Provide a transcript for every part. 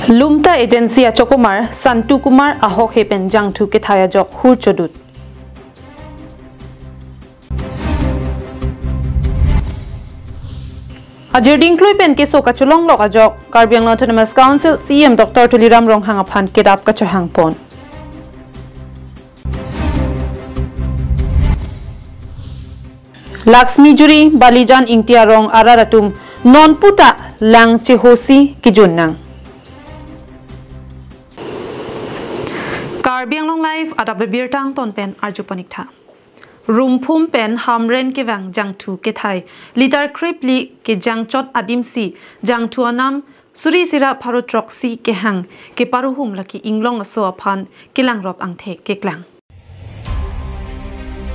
Lumta agency Chokumar Santu Kumar Ahok Hepen Jangthu Kethaya Jok Hur Chodut. Ajerding Klui Pen Keso Kachulong Lok Ajok Karbiang Autonomous Council CM Dr. Tuliram Rong Hangapan Kedap Kachahang Pon. Laxmi Juri Balijan Ingtia Rong Araratum Non Puta Lang Chehosi Kijunang. Karbiang Long Life Adab Birtang Ton Pen Arjupanikta. Rumpum Pen Hamren Kevang Jangthu Kethai Litar Kripli Ke Jangchot Adimsi Jangthu Anam Suri Sira Parotroksi Kehang Ke Paruhum Laki Inglong Aso Apan Kilang Rob Angthe Keklang.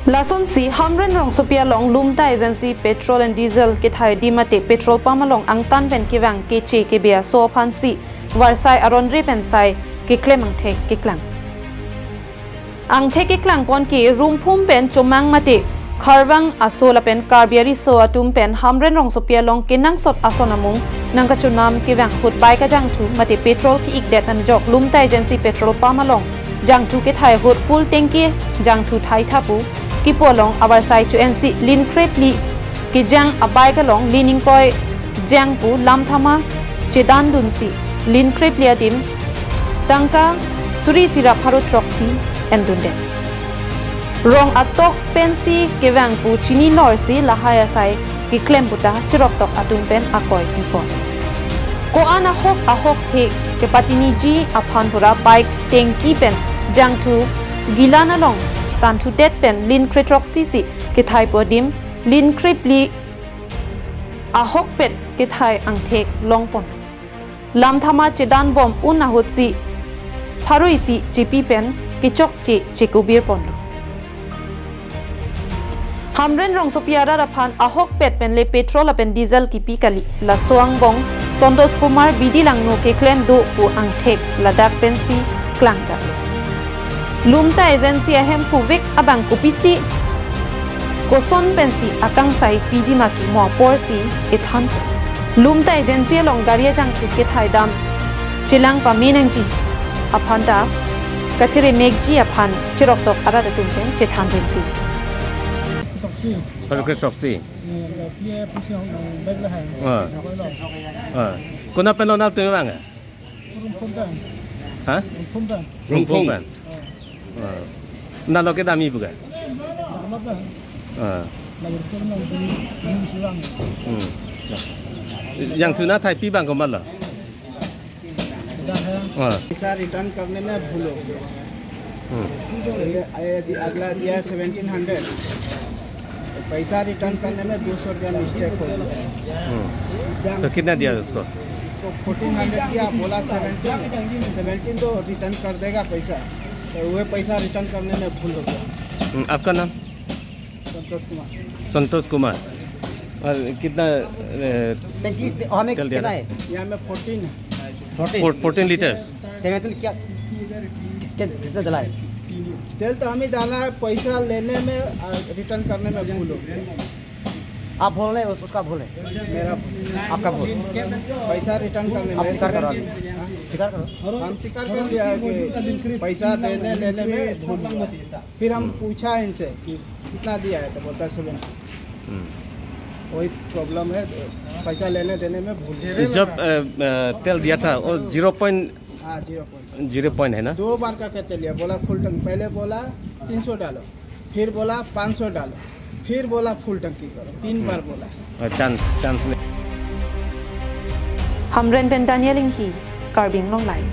Lason si Hamren Rong Sopia Long Lumta Agency Petrol and Diesel Kethai Dimate Petrol Pamalong Angtan Pen Kevang Keche Kebea So Apan si Warsai Arondre Pen Sai Ke Klemang Te Keklang. Ang teki klang pon ki rumpum pen chomang mate kharwang asola pen karbiari so atum pen hamren rong sopia long kinang sot asonamung nang kachunam ki wang hut bai ka jangthu mate petrol ki ikdet an jok lumta agency petrol pamalong jangthu ke thai hut full tanki jangthu thai thapu ki polong abar sai chu nc lin krepli ki jang abai ka long lining koi jangpu lam thama chedan dunsi lin krepli adim tangka suri sira pharo troxi Endunde. Rong atok pensi kevang pu chini norsi lahaya sai ki klembuta chirok tok atung pen akoi pipon. Ko ana ahok he ke patini ji aphan pura bike tenki pen jangthu gilana long santu det pen lin kretrok sisi ke thai podim lin kripli ahok pet ke thai angthek longpon. Lam thama chedan bom unahutsi pharuisi jipi pen Kichok Chekubir Ponlo. Hamren Rong Sopiara Rapan Ahok Pet Pen Le Petrol Pen Diesel Kipi Kali La Soang Bong Sondos Kumar Bidi Langno Ke Klem Do Pu Angthek Ladak Pensi Klangda. Lumta Agency Ahem Puvik Abang Kupisi Koson Pensi Akang Sai PG Maki Mo Porsi Ethan. Lumta Agency Long Garia Jang Ke Thaidam Chilang Paminangji Apanda Kachere Megji Apan Chirok Tok Arada Tumpen Chetan Renti. Kalau Soksi. Kuna penonal tu orang ah? Hah? Rumpung kan. Nalo kita mi bukan? Yang tuna Thai pi bang kemana? पैसा रिटर्न करने में भूल हो गया अगला दिया 1700 पैसा रिटर्न करने में 200 रुपया मिस्टेक हो गया तो कितना दिया उसको 1400 किया बोला 17 तो रिटर्न कर देगा पैसा तो वह पैसा रिटर्न करने में भूल हो गया। आपका नाम संतोष कुमार और कितना हमें कितना है यहाँ में 14 लीटर 17 क्या किसने दिलाया तेल तो हमें डाला है पैसा लेने में रिटर्न करने में भूल हो आप बोल रहे उसका भूल है मेरा आपका भूल पैसा रिटर्न करने में स्वीकार करो हम स्वीकार कर लिया है कि पैसा देने लेने में भूल। फिर हम पूछा इनसे कि कितना दिया है तो बोलता 7 वही प्रॉब्लम है पैसा लेने देने में भूल। जब तेल दिया था वो 0 पॉइंट है ना 2 बार का तेल लिया बोला फुल टंकी पहले बोला 300 डालो फिर बोला 500 डालो फिर बोला फुल टंकी करो 3 बार बोला चांस में Hamren Pen Daniel Inghi Karbiang Long Life.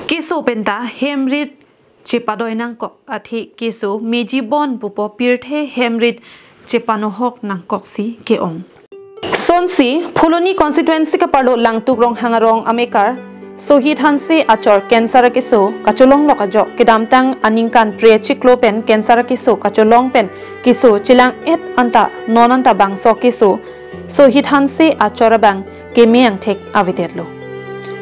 Keso Penta Hemrit Chepadoy Nangkok Athi Keso Meji Bon Pupo Pirthe Hemrit Chepanohok Nangkok Si Keong. Sonsi Pholoni constituency ka parlo langtuk rong hangarong amekar Sohit Hanse Achor Cancer Keso Kacholong Lokajok Kedamtang Aningkan Pre Chiklopen Cancer Keso Kacholong Pen Keso Chilang Et Anta Nonanta Bang So Keso Sohit Hanse Achorabang Kemeang Tek Avidetlo.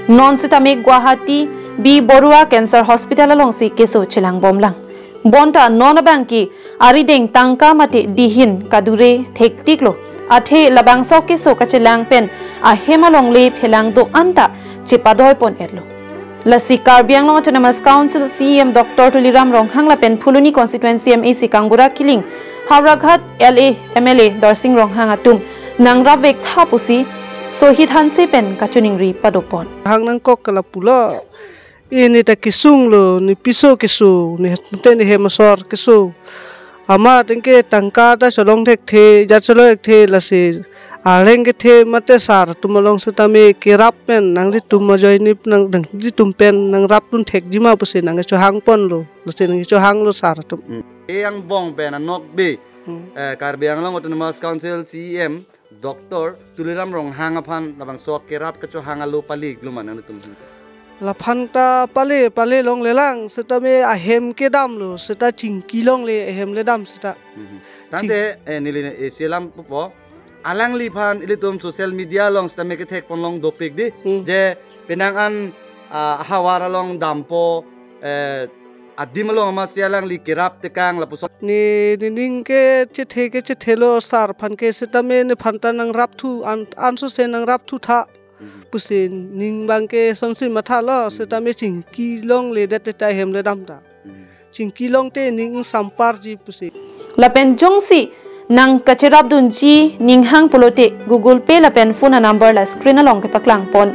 Non Sitame Guwahati B Borua Cancer Hospital along si keso chilang bomlang. Bonta nona bangki arideng tangka mate dihin kadure thek tiklo. Athe labang sok keso kachilang pen a hemalong le phelang do anta chipadoy pon etlo. Lasi Karbi Anglong Autonomous Council CM Dr. Tuliram Ronghang la pen Phuluni Constituency MAC Kangbura Kiling Hawraghat LA MLA Dorsing Ronghang atum nangra vek thapusi sohit hanse pen kachuning ri padopon hang nang kok kala pula ini ta kisung lo ni piso kisu ni ten ni hemasor kisu ama tengke tangka ta solong thek the ja cholo ek the lasi aleng ke the mate sar tumalong setame kirap pen nang ri tum joi ni nang dang ri tum pen nang rap tun thek jima puse nang cho hang pon lo lasi nang cho hang lo sar tum yang bong pen nok be Karbi Anglong Autonomous Council CEM Dr. Tuliram Ronghang aphan labang sok kirap kacho hangalu palik luman anu tum la phanta pale long lelang setame ahem ke dam lo seta chingki long le ahem le dam seta tante nili selam popo alang li phan ilitum social media long stame ke thek pon long dopik di je penangan hawara long dampo adimalong ama sialang li kirap tekang la pusok ni ning ke che thelo sar phan ke setame ne phanta nang rap thu an so se nang rap thu tha pusin ning bang ke sonsi matha lo setame chingki long le dat ta hem le dam ta chingki long te ning sampar ji pusi lapen jongsi nang kachirap dunji ninghang polote Google Pay lapen phone number la screen along ke paklang pon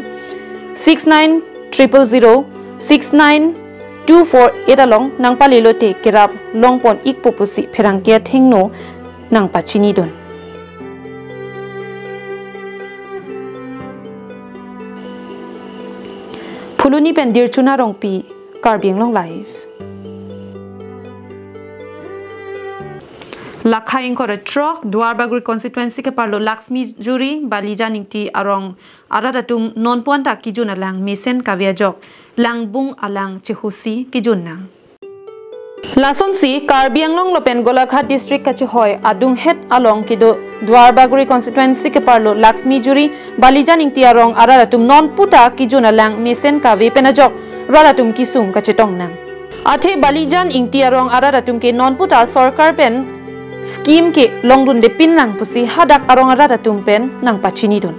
69006924 along nang palilote kirap longpon ikpupusi pherangkia thengno nang pachini don Phuluni pen dirchuna rongpi Karbi Anglong live Lakhaing kore truck Duarbaguri constituency ke parlo Lakshmi Juri Balija ningti arong aradatum non puanta kijun alang mesen kaviajok langbung alang chehusi kijun nang Lason si Karbi Anglong lopen Golaghat district kachihoy adung het along kido Duarbaguri constituency ke parlo Lakshmi Juri Balija ningti arong aradatum non puta kijun alang mesen kavi penajok radatum kisung kachetong nang Athe Balijan ingti arong aradatum ke non puta sarkar pen scheme ke longdun de pin nang pusi hadak arong arada tumpen nang pachini dun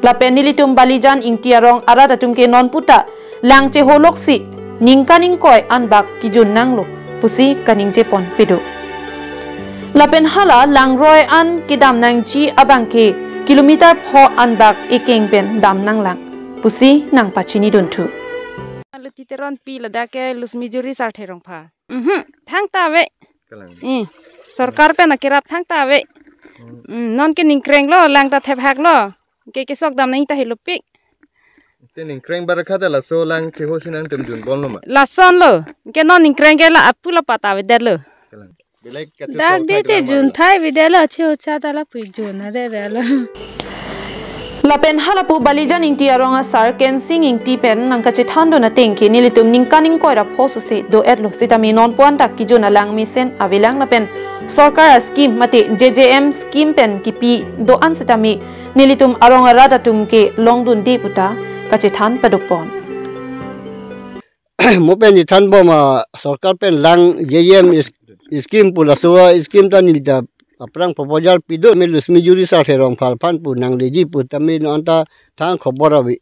la penilitum Balijan ingti arong arada tumke non puta langche holoksi ningkaning koi anbak kijun nang lo pusi kaningche pon pido la pen hala langroy an kidam nang ji abangke kilometer pho anbak ekeng pen dam nang lang pusi nang pachini dun thu titeron pi ladake Lakshmi Juri sarthe rongpha thang ta we सरकार पे न किराप थांग तावे नॉन के निंक्रेंग लो लांग ता थे भाग लो के sok dam नहीं ता हिलो pick te ningkreng barakha la so lang che ho sinang tum jun bon lo ma la son lo ke non niंक्रेंग के ला apu la pata we der lo belai ka chu dak de te jun thai videla che ho cha ta la pui jun re re la Lapen halapu Balijan ingti aronga sar kensing ingti pen nangka chithando na tengki nilitum ningkaning koira phosose do erlo sitami non puanta kijuna lang misen avilang lapen sarkar scheme mate JJM scheme pen kipi do an sitami nilitum aronga radatum ke longdun de puta kachithan padupon mo pen ni than bo ma sarkar pen lang JJM scheme pula so scheme ta nilita aprang proposal pido me Lakshmi Juri sa therong phal phan pu nang leji pu tami no anta thang khobor abi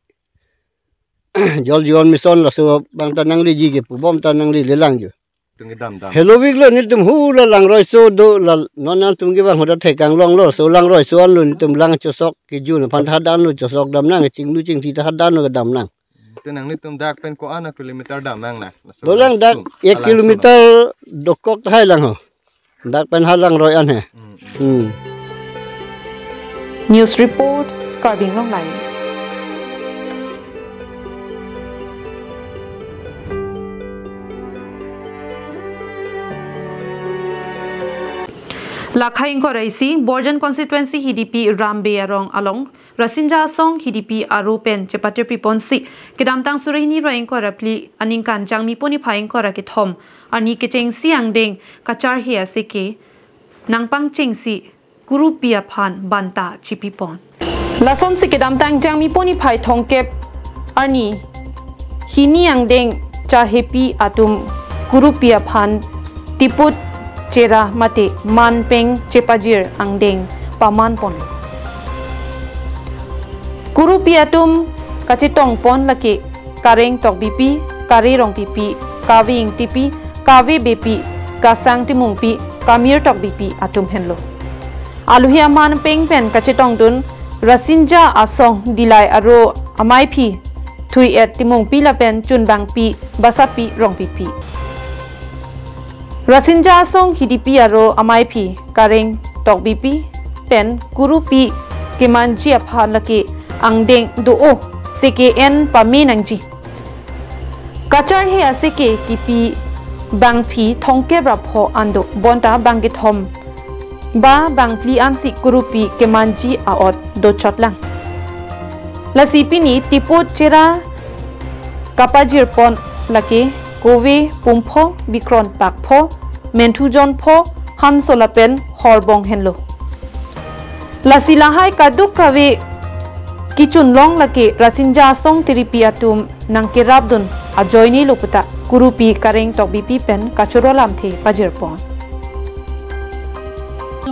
jol jiwan mission la so bang ta nang leji ke pu bom ta nang le lang ju tung dam hello week lo ni tum hu la lang roi so do la non nan tum ge bang hoda thekang long lo so lang roi so an lo ni tum lang chosok ke ju na phan tha dan lo chosok dam nang ching lu ching thi ta dan no dam nang te nang ni tum dak pen ko ana kilometer dam nang na do lang dak 1 kilometer dokok thai lang ho dak pen halang roi an he News report Karbi Anglong live Lakhaing koraisi Borjan constituency HDP Rambe arong along Rasinja song HDP arupen chapter piponsi kedamtang surahini roing korapli aningkan jangmi poni phaing kora ke thom ani ke chengsi angdeng kachar hia seke nangpang chengsi kurupia phan banta chipipon lason se kedamtang jangmi poni phai thongkep ani hini angdeng charhepi atum kurupia phan tiput chera mate manpeng chepajir angdeng paman pon kurupia atum kachitong pon lake kareng tok bipi kare rong pipi kawing tipi kawe bepi kasang timung pi kamir tok bipi atum henlo aluhia manpeng pen kachitong dun rasinja asong dilai aro amai phi thui et timung pi la pen chun bang pi basapi rong pi rasinja asong hidipi aro amai phi kareng tok pi pen guru pi kemanji aphan lake angdeng do o ckn pami nangji kachar he asike kipi bang phi thongke rapho ando bonta bangi thom ba bangpli ansi kurupi kemanji aot do chotlang lasipini tiput chera kapajir pon lake kowe pumpho bikron pakpho menthujon pho hansolapen horbong henlo lasilahai kaduk kawe kichun long lake rasinja song tiripi atum nangke rabdun ajoini loputa kurupi kareng tok bipi pen kachuro lamthe pajir pon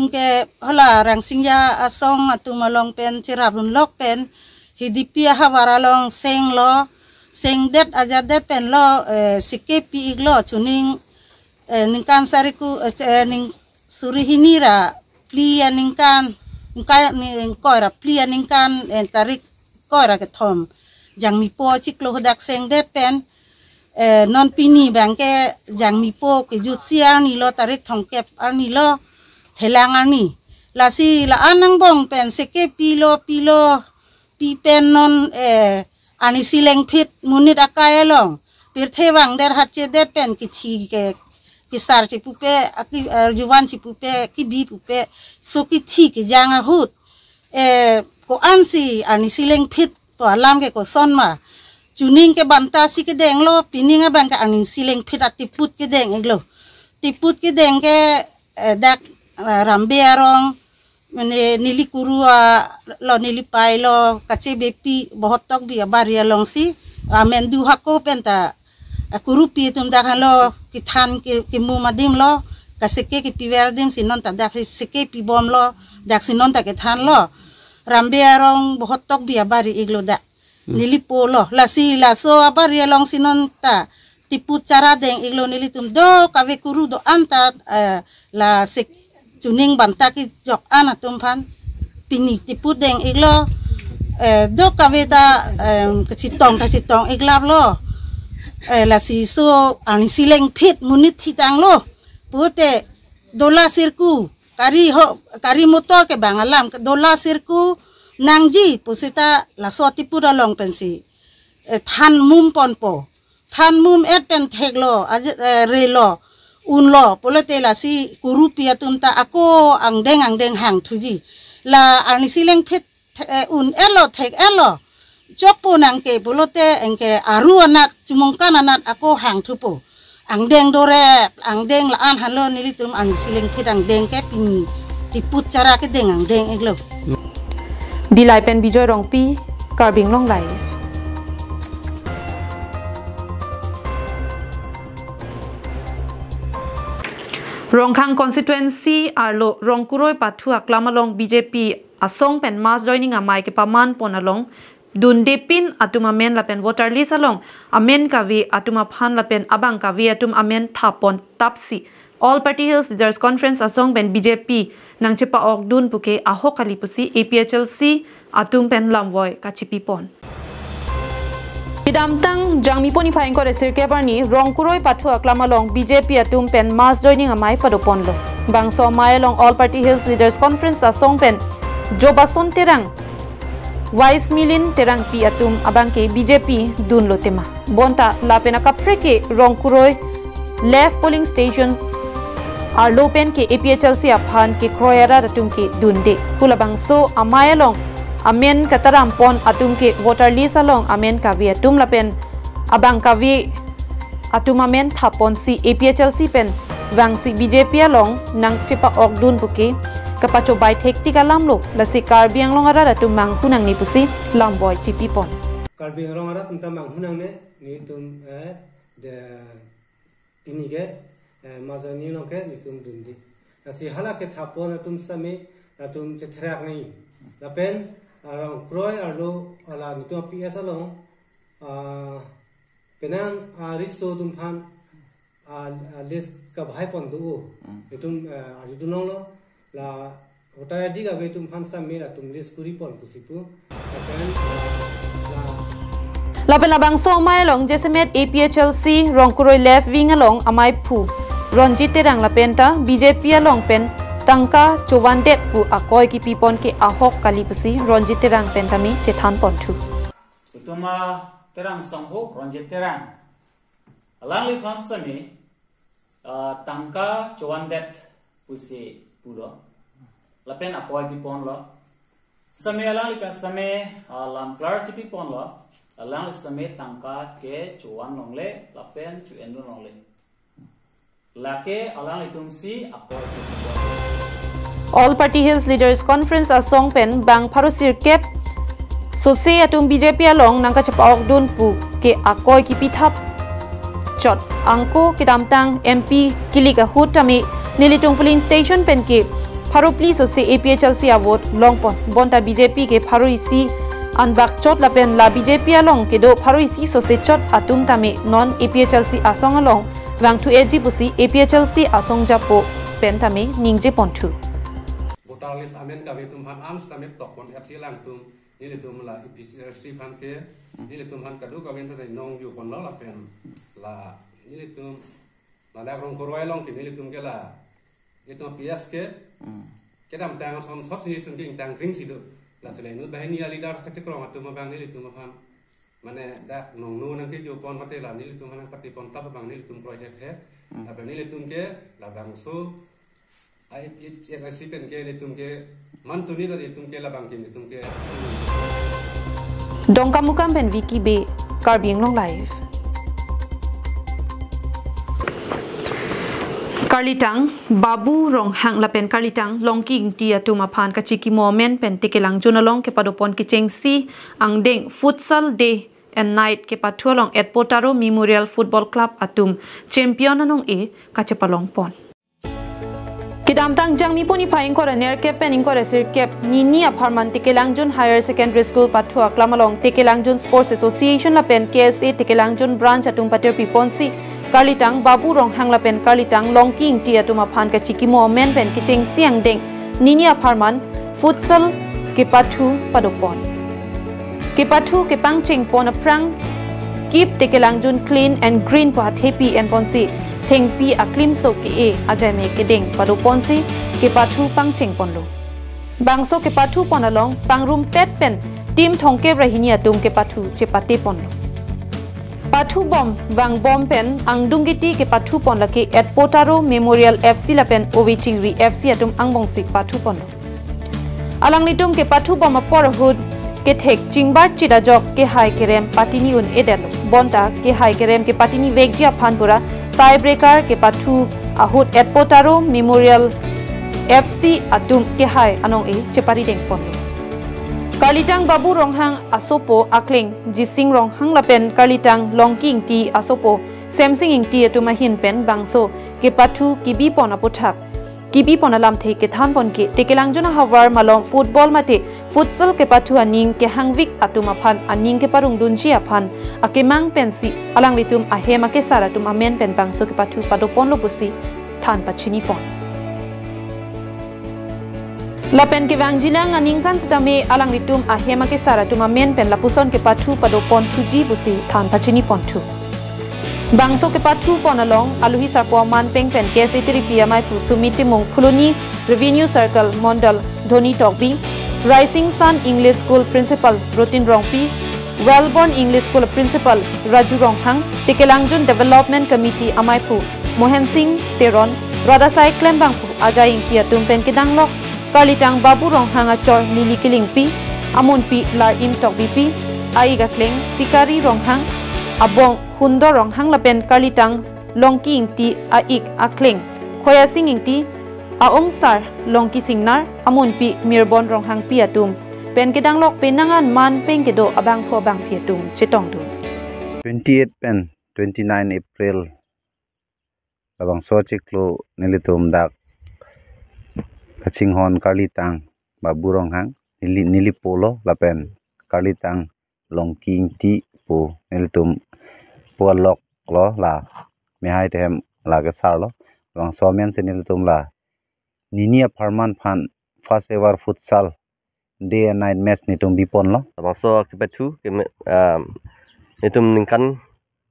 ke hola rang singya asong atumalong pen cirabun lok pen hidipia hawara long seng lo seng det aja det pen lo sikepi iglo chuning ningkan sariku ning surihinira plia ningkan ngkai ning koira plia ningkan tarik koira ke thom jang mi po chiklo hodak seng det pen non pini bangke jang mi po ke jutsia ni lo tarik thongkep ani lo Helangani lasi la anang bong pen seke pilo pi pen non ani sileng pit munit akaya long pir thewang der hatche det pen ki kisar ci pupe aki juwan ci pupe ki bi pupe so ki thi ki janga hut ko ansi ani sileng pit to alam ke ko sonma chuning ke banta si ke deng lo pininga bang ka ani sileng pit atiput ke deng eglo tiput ke deng ke dak rambe arong mene nili kurua lo nili pai lo kace bepi bohotok bi abaria long si amen du hako penta kurupi tum dak lo kithan ki mu madim lo kaseke ki piverdim sinon ta dak seke pi bom lo dak sinon ta kithan lo rambe arong bohotok bi abari iglo dak nili po lo lasi laso abaria long sinon ta tiput cara deng iglo nili tum do kawe kuru do anta la sek chuning banta ki jok ana tumpan pini tiput deng iglo do kaveta kachitong iglab lo la si so ani sileng pit munit hitang lo pute dola sirku kari motor ke bangalam dola sirku nangji pusita la so tiput along pensi than mum ponpo than mum et pen theglo relo unlo polete la si kurupia tumta ako angdeng hang thuji la ani sileng phet un elo thek elo chokpo nangke polote engke aru anat chumongkan anat ako hang thupo angdeng dore angdeng la an hanlo nilitum ani sileng phet angdeng ke pini tiput cara ke deng angdeng eglo dilai pen bijoy rongpi karbing long lai Rongkhang constituency arlo rongkuroi pathua klamalong BJP asong pen mass joining amai ke paman ponalong dundepin atuma men lapen voter list along amen kavi atuma phan lapen abang kavi atum amen thapon tapsi all party hills leaders conference asong pen BJP nangchepa ok dun puke aho kalipusi APHLC atum pen lamwoi kachipi pon Idamtang jangmi poni phaing ko resir ke parni rongkuroi pathua klamalong BJP atum pen mass joining amai padopon lo bangso mai along all party hills leaders conference asong pen jobason terang wise milin terang pi atum abang ke BJP dun lo tema bonta lapena kapre ke rongkuroi left polling station arlo pen ke APHLC aphan ke kroyara atum ke dunde pula bangso amai along amen kataram pon atum ke voter list along amen kavi atum lapen abang kavi atum amen thapon si APHLC pen wang si BJP along nang chepa okdun puke kapacho bai thekti kalam lo lasi karbiang long ara atum mang hunang ni pusi lamboy chipi pon karbiang long ara tum tamang hunang ne ni tum de pinige mazani no ke nitum dundi asi hala ke thapo na tum sami na tum chethrak nei la pen arong kroi arlo ala nitum ps along penang ariso tum phan list ka bhai pon du nitum ajudunong lo la Otara diga betum phan sami la tum list kuri pon pusipu la pen Lapen abang so mai long jesemet APHLC rongkuroi left wing along amai phu Ronjit terang lapenta BJP along pen tangka chowandet pu akoi ki pipon ke ahok kali pusi Ronjit terang pentami chethan pontu utuma terang sangho Ronjit terang alang li phasami tangka chowandet pusi pulo lapen akoi pipon lo same alang li same lam klar chi pipon lo alang same tangka ke chuan longle lapen chu endu longle lake alang itungsi akor All Party Hills Leaders Conference asong pen bang pharosir kep so se atum BJP along nangka chapaok dun pu ke akoi ki pithap chot angko ke damtang MP kilika hutami nilitung polling station pen ke pharopli so se APHLC award longpon bonta BJP ke pharoisi Anbak chot la pen la BJP along ke do pharoisi so se chot atum tami non APHLC asong along wang tu eji pusi APHLC asong japo pen tami ningje pontu Botalis amen ka betum phan ams tami tok pon FC lang tum ni tum la APHLC phan ke ni tum phan kadu ka ben ta nong yu pon la pen la ni tum la la rong koroi long ke ni tum ke la ni tum PS ke dam tang som thot ni tum king tang ring si do la sele nu ba ni ali dar ka chekrong atum bang ni tum phan mane dak nong nu nang ke jo pon mate la ni tum nang pati pon tap bang ni tum project he la bang ni tum ke la bang so ai it recipient ke ni tum ke man tu ni da ni tum ke la bang ke ni tum ke Dongka mukam pen wiki be Karbiang long live Karlitang babu rong hang la pen Karlitang longking ti atuma phan ka chiki moment pen tikelang junalong ke padopon ki chengsi angdeng futsal day and night ke pathualong at Potaro Memorial Football Club atum champion anong e ka chepalong pon Kidamtang jangmi poni phaing kora ner ke pen ingkora sir kep nini apartment tikelangjun higher secondary school pathua klamalong tikelangjun sports association la pen KSA tikelangjun branch atum pater piponsi Karlitang babu rong hang la pen Karlitang longking ti atuma phan ka chiki mo men pen ki cheng siang deng nini apartment futsal ke pathu padopon ke pathu ke pang cheng pon aprang keep tikelangjun clean and green pa happy and ponsi thengpi aklim so ke e ajame ke deng padoponsi ke pathu pang cheng ponlo bangso ke pathu ponalong pangrum pet pen team thongke rahini atum ke pathu chepate ponlo Pathu bom bang bom pen angdungiti ke pathu pon laki at Potaro Memorial FC la pen Ovichingri FC atum angbongsik pathu pon alang litum ke pathu bom aporhud ke thek chingbar chida jok ke hai kerem patini un edel bonta ke hai kerem ke patini vegji aphanpura tie breaker ke pathu ahut at Potaro Memorial FC atum ke hai anong e chepari deng pon Karlitang babu ronghang asopo akling jising ronghang lapen Karlitang longking ti asopo samsing ing ti atuma hin pen bangso ke pathu kibi pona puthak kibi pona lam the ke than pon ke tekelangjuna hawar malong football mate futsal ke pathu aning ke hangvik atuma phan aning ke parung dunji aphan akemang pensi alang litum ahema ke saratum amen pen bangso ke pathu padopon lo pusi than pachini pon Lapen ke wangjilang aning kan setame alang litum ahema ke saratum amen pen lapuson ke pathu padopon tuji busi than pachini pontu bangso ke pathu ponalong aluhi sarpo man peng pen ke setri piamai pu sumiti mong phuluni revenue circle mondal dhoni tokbi rising sun english school principal rotin rongpi wellborn english school principal raju ronghang tikelangjun development committee amai pu mohen singh teron radasai klembang pu ajai kia tumpen ke danglok Karlitang babu ronghang achor lili kilingpi amunpi lar im tokbipi aiga kleng sikari ronghang abong hundo ronghang lapen Karlitang longki ingti aik akleng khoya sing ingti aong sar longki singnar amunpi mirbon ronghang pi atum pen kedang lok penangan man pengkedo abang pho bang phi atum chitong du 28 pen 29 April labang so chiklo nilitum dak kachinghon karlitang ba burong hang nili polo lapen karlitang longking ti pu nilitum pualok lo la me hai tem la ga sar lo labang so men se nilitum la ninia farman phan first ever futsal day and night match nitum bipon lo labang so kibethu ke nitum ningkan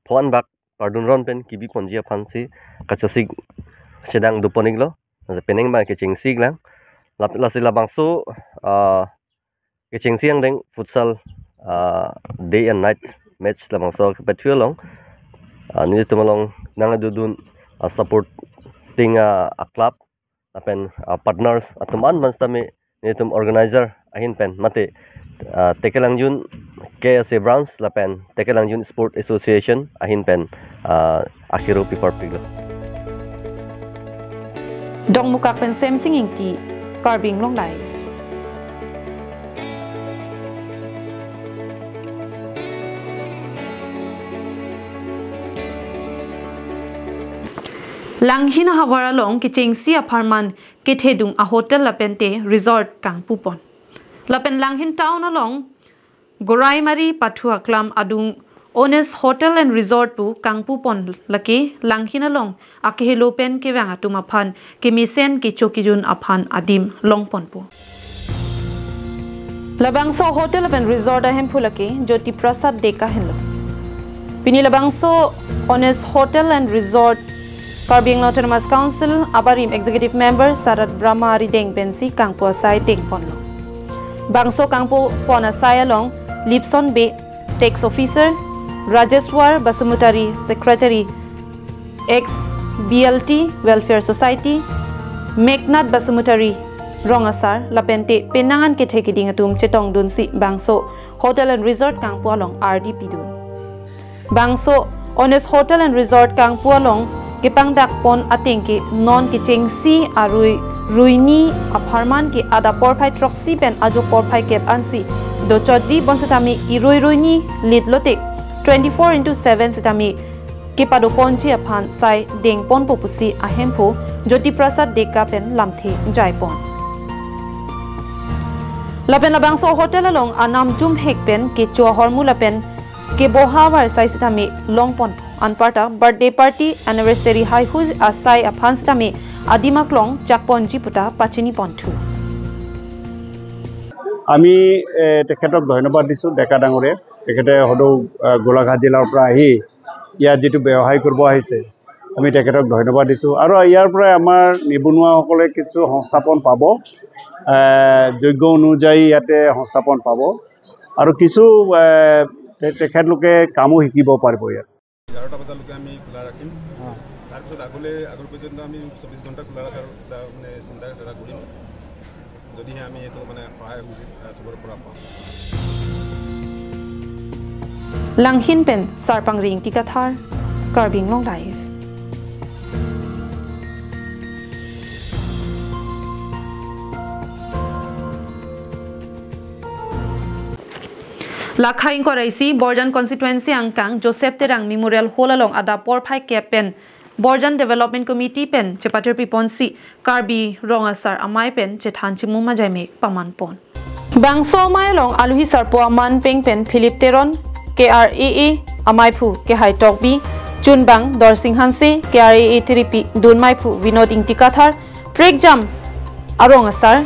phon bak pardun ron pen kibi ponjia phansi kachasik sedang duponig lo peneng ba ke chingsig lang la sila bangso ke chingsiang deng futsal day and night match la bangso ke pethu long ni tumalong nang dudun support ting a club apen partners atuman manstame ni tum organizer ahin pen mate tekelangjun KSA Browns lapen Tekelangjun Sport Association ahin pen akiro pipar piglo dong mukak pen sem singing ti carbing long life langhina hawara long ki chengsi apartment ke thedung a hotel lapen te resort kang pupon lapen langhin town along Gorai Mari Pathua Klam Adung Honest Hotel and Resort pu Kangpu Pon laki langhina long akehelo pen ke wang atuma phan ke misen ke chokijun aphan adim long pon pu Labangso Hotel and Resort ahem phulaki Jyoti Prasad Deka henlo Pini Labangso Honest Hotel and Resort Carbing Autonomous Council Abarim Executive Member Sarat Brahma Rideng Bensi Kangpo Asai Deng Ponlo Bangso Kangpo Pon Asai along Lipson Bay, Tax Officer, Rajeshwar Basumutari, Secretary, ex-BLT Welfare Society, Meknat Basumutari, Rongasar, Lapente, Penangan Ketekiding Atum Chetong Dunsi, Bangso, Hotel and Resort Kangpo along RDP Dun. Bangso, Honest Hotel and Resort Kangpo along, Kipangdak Pon Atenke, Non Kicheng Si Arui, Ruini, Aparman Ki Ada Porpai Troxy Pen Ajo Porpai Kep Ansi, Do choji bon setami iroi roini lit lotek 24/7 setami kipado ponji aphan sai deng pon popusi ahempo Jyoti Prasad Deka pen lamthe jai pon lapen labangso hotel along anam jum hek pen ke cho hormula pen ke bohawar sai setami long pon anparta birthday party anniversary high hu asai aphan setami adimak long chakponji puta pachini pontu আমি তেখেতক ধন্যবাদ দিছোঁ ডেকা ডাঙৰে তেখেতে হদৌ গোলাঘাট জিলাৰ পৰা আহি ইয়াত যেটো ব্যৱসায় কৰিব আহিছে আমি তেখেতক ধন্যবাদ দিছোঁ আৰু ইয়াৰ পৰা আমাৰ নিবনুৱাসকলে কিছু সংস্থাপন পাব যোগ্য অনুযায়ী ইয়াতে সংস্থাপন পাব আৰু কিছু তেখেতলোকে কামো শিকিব পাৰিব ইয়াত 11টা বজালৈকে আমি খোলা ৰাখিম তাৰপিছত আগৰ পৰ্যন্ত আমি 24 ঘণ্টা খোলা ৰাখাৰ মানে চিন্তা কৰিম যদি আমি এটো মানে সহায় সবৰ পৰা পাম Langhin pen sarpang ring tikathar carbing long life Lakhain koraisi Borjan constituency angkang Joseph Terang Memorial Hall along ada porphai kepen Borjan Development Committee pen chepater piponsi Karbi Rongasar amai pen chethan chimu majai mek paman pon Bangso mai long aluhi sarpo aman peng pen Philip Teron KRAA amai phu ke hai tok bi Chunbang Dorsing Hanse KRAA Therapy Dun mai phu Vinod Ingtikathar Prekjam Arongasar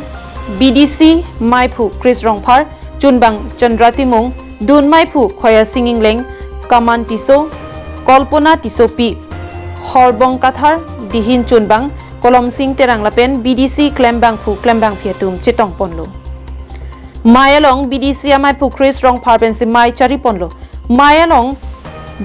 BDC mai phu Chris Rongphar Chunbang Chandratimong Dun mai phu Khoya Singing Leng Kaman Tiso Kolpona Tisopi Horbong Kathar Dihin Chunbang Kolom Sing Terang Lapen BDC Klembang Phu Klembang Phiatung Chetong Ponlo Mayalong BDC amai phu Chris Rongphar pensi mai chari ponlo Mayalong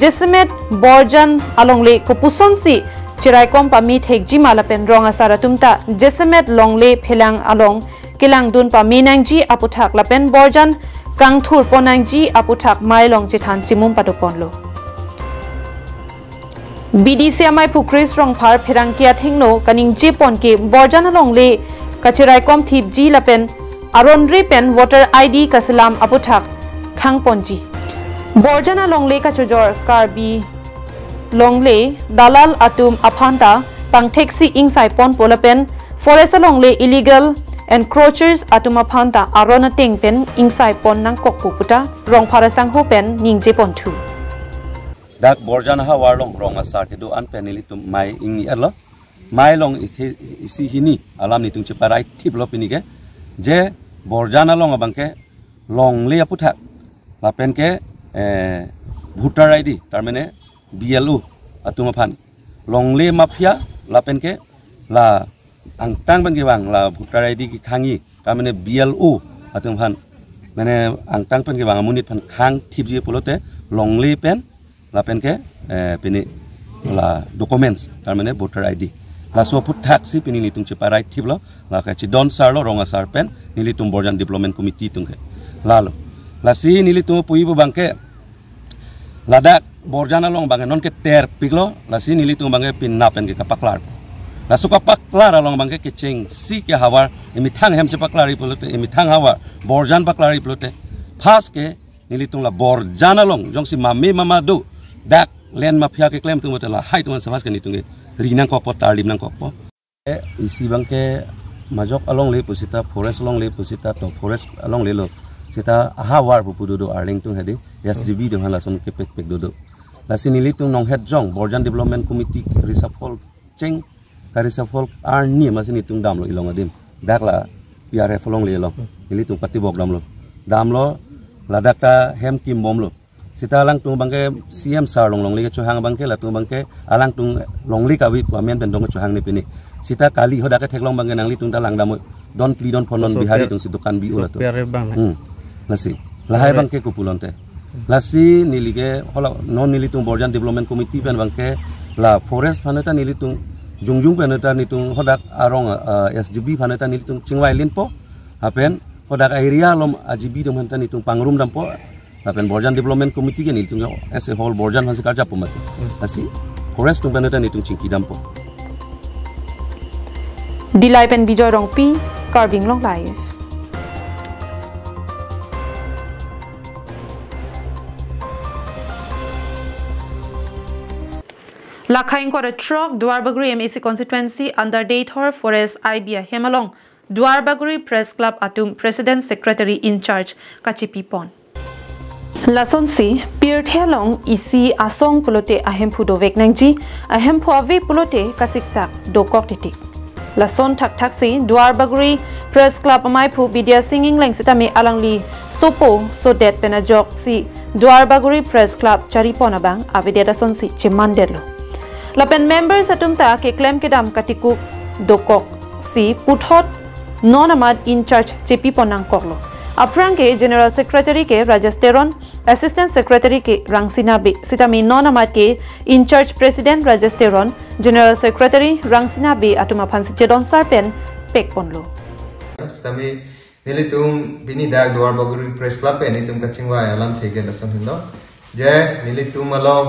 Jesemet Borjan alongle kopusonsi chirai kompa mi thekji malapen Rongasara tumta Jesemet longle phelang along kilang dun pa minangji aputhak lapen Borjan kangthur ponangji aputhak Mayalong chethan chimum patoponlo BDC amai phu Chris Rongphar pherangkia thingno kaning je ponke Borjan alongle kachirai kom thipji lapen Aronri pen voter ID kasilam aputhak khang ponji Borjana longle ka chojor Karbi longle dalal atum aphanta pangtheksi ingsai pon polapen forest longle illegal encroachers atum aphanta arona tengpen ingsai pon nang kokpuputa rong pharasang hopen ningje pontu dak borjan ha warlong rong asar ke do an penili tum mai ingi alo mai long isi hini alam ni tung cheparai tip lo pinike je borjana long abangke long le aputha lapen ke voter id tarmane BLO atuma phan long le mafia lapen ke la angtang ban ke bang la voter id ki khangi tarmane BLO atum phan mane angtang pen ke bang amunit phan khang thip je polote long le pen lapen ke pini la documents tarmane voter id la so put taxi pini litung cheparai thip lo la ka chi don sar lo ronga sar pen nilitung borjan development committee tungke lalo la si nilitung puibu bangke ladak borjana long bangke non ke ter piglo la si nilitung bangke pin na pen ke kapaklar la suka paklar long bangke ke cheng si ke hawar emi thang hem chepaklari polote emi thang hawar borjan paklari polote phas ke nilitung la borjana long jong si mami mama do dak len mafia ke claim tung la hai tuman sabas ke nitung rinang kokpo tarlim nang kokpo isi bangke majok along le pusita forest along le pusita to forest along le lo sita ahawar pupudu do arling tung hedi SDB do halason ke pek do la sinili tung nong head jong borjan development committee risapol cheng karisapol arni masini tung dam lo ilong adim dak la PRF along le lo ili tung pati bok dam lo la dakta hem kim bom lo sita alang tung bangke CM sar long le chuhang bangke la tung bangke alang tung longli ka wi kwamen ben dong chuhang ni pini sita kali hoda ka theklong bangke nangli tung dalang dam don plidon phonon bihari tung si dukan bi ula to nasi lahai bangke kupulonte lasi nilige hola non nilitung borjan development committee pen bangke la forest phaneta nilitung jungjung peneta nitung hodak arong SDB phaneta nilitung chingwai linpo apen hodak area lom AGB dom hanta nitung pangrum dampo apen borjan development committee ke nilitung as a whole borjan hansi karja pumati lasi forest tung peneta nitung chingki dampo dilai pen bijoy rongpi carving long live Lakhain ko truck Dwarbaguri MAC constituency under Daithor Forest IBA Hemalong Dwarbaguri Press Club atum President Secretary in charge Kachipi Pon Lasonsi Pirthelong isi asong pulote ahempu do veknangji ahempu ave pulote kasiksa do koktitik Lason thak-thaksi Dwarbaguri Press Club amaipu bidia singing leng sitame alangli sopo so det penajok si Dwarbaguri Press Club charipona bang avideda sonsi chimandelo Lapen members atumta ke claim ke dam katikuk dokok si puthot non-amad in charge chepi ponang koklo aprang ke general secretary ke Rajasteron assistant secretary ke Rangsina be sitami non-amad ke in charge president Rajasteron general secretary Rangsina be atuma phansi chedon sarpen pek ponlo sitami nilitum bini dag Dwarbaguri Press Club pe nitum kachingwa alam thege lason hindo je nilitum along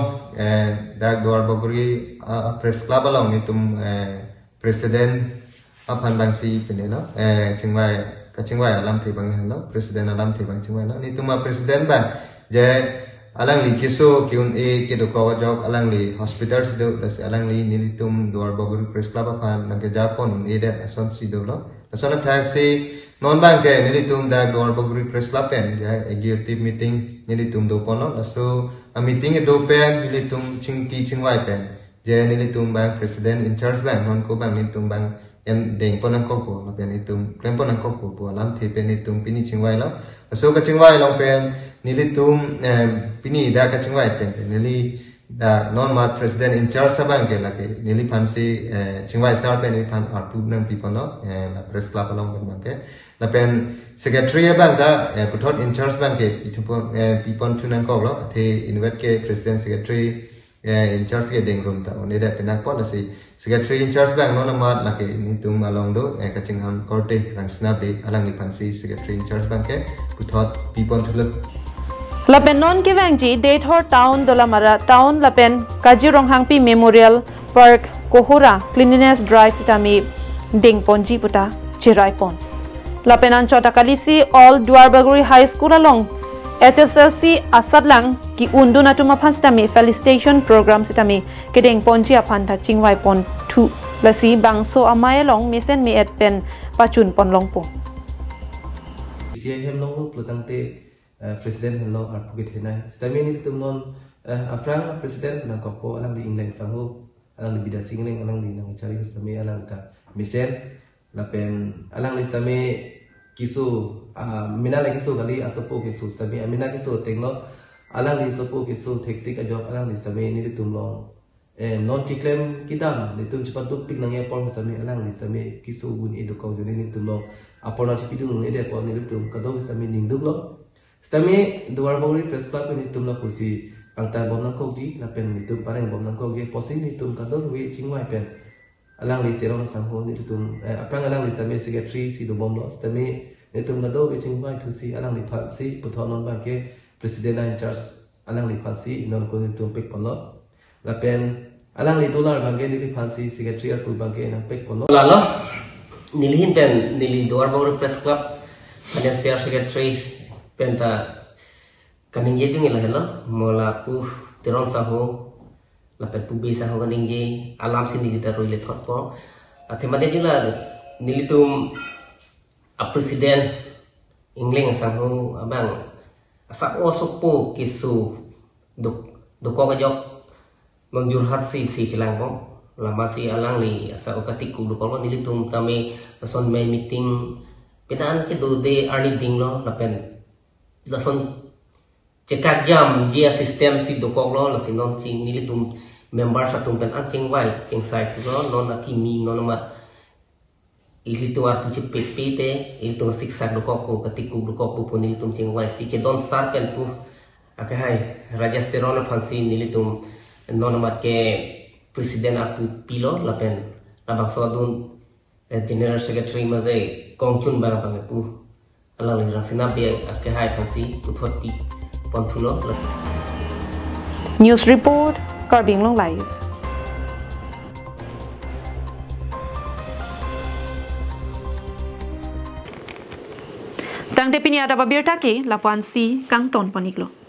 dag Dwarbaguri Press Club along nitum president apan bangsi pinelo chingwai kachingwai alam thi bang hello president alam thi bang chingwai no nitum president ban je alang li kiso kyun e ke do ko jok alang li hospital sido alang li nilitum Dwarbaguri Press Club apan nang japon e de ason sido lo ason taxi non bang ke nilitum dag Dwarbaguri Press Club pen je executive meeting nilitum do pono so a meeting do pen nilitum chingki chingwai pen je nilitum bang president in charge bang non ko bang nilitum bang en deng ponang ko ko pen nilitum klem ponang ko ko alam thi pen nilitum pini chingwai lo so ka chingwai long pen nilitum pini da ka chingwai pen nili da non mat president in charge sabang ke lake nili phansi chingwai sar pen nili phan arpu nang pipono la press club along bang ke la pen secretary bang da puthot in charge bang ke itupon pipon tunang ko lo the invite ke president secretary in charge ke deng room ta one da penak po si secretary in charge bang non mat lake nitum along do kachingham korte rangsna be alang ni phansi secretary in charge bang ke puthot pipon thulak Lapen non ke wangji Daithor town dolamara town lapen Kajirong Hangpi Memorial Park Kohora Cleanliness Drive sitami dengponji puta chirai pon Lapen anchota kalisi all Dwarbaguri High School along HSLC asadlang ki unduna tuma phanstami felicitation program sitami kedeng ponji aphan tha chingwai pon 2 lasi bangso amai long misen mi et pen pachun pon long po hem long plutangte president hello arpugit henai stami ni tumnon aprang president na kopo alang di England sangu alang di bida singling alang di nang cari stami alang ta misen lapen alang di stami kisu mina lagi kisu kali asopo kisu stami mina kisu tenglo alang di sopo kisu tektik ajok alang di stami ni tumlong non kiklem kidam ni tum cepat tu pik nang epol stami alang di stami kisu bun edukau jadi ni tumlong apona chipidung ni de pon ni tum kado stami ningduk lo stami duar bori press club ni tum lo kusi angta bom nang kokji lapen ni tum pareng bom nang kokji posin ni tum kado wi chingwai pen alang li terong sangho ni tum aprang alang li stami secretary si do bom lo stami ni tum kado wi chingwai tu si alang li phat si puthon ba ke president in charge alang li phat si non ko ni tum pek pon lo lapen alang li dollar bangge ni phat si secretary ar pu bangge nang pek pon lo la lo nilhin pen nili duar bori press club financial secretary penta kaning ye ding la hello mola pu terong saho la pet pu bi saho kaning ye alam sini kita roile thot po athemane jila nilitum a president ingling saho abang asa osopo kisu duk ko gajok mengjurhat si cilang po lama si alang li asa okatiku du ko nilitum tame son may meeting pinaan ke do de arni ding lo la pen lason cekak jam jia sistem si dokok lo la sinon ching nilitum member sa tum pen an ching wai ching sai lo non akimi non ma ilitu ar pu chip te ilitu siksa dokok ko katiku dokok pu nilitum ching wai si ke don sar pen pu akai rajasteron phansi nilitum non ma ke president apu pilo la pen abang so dun general secretary ma de kongchun bang bang pu alang li rasina be akai hai phansi uthot pi Pontulo. News report Karbing Long Live. Tang te pinia da babir taki lapuan si kang ton poniklo.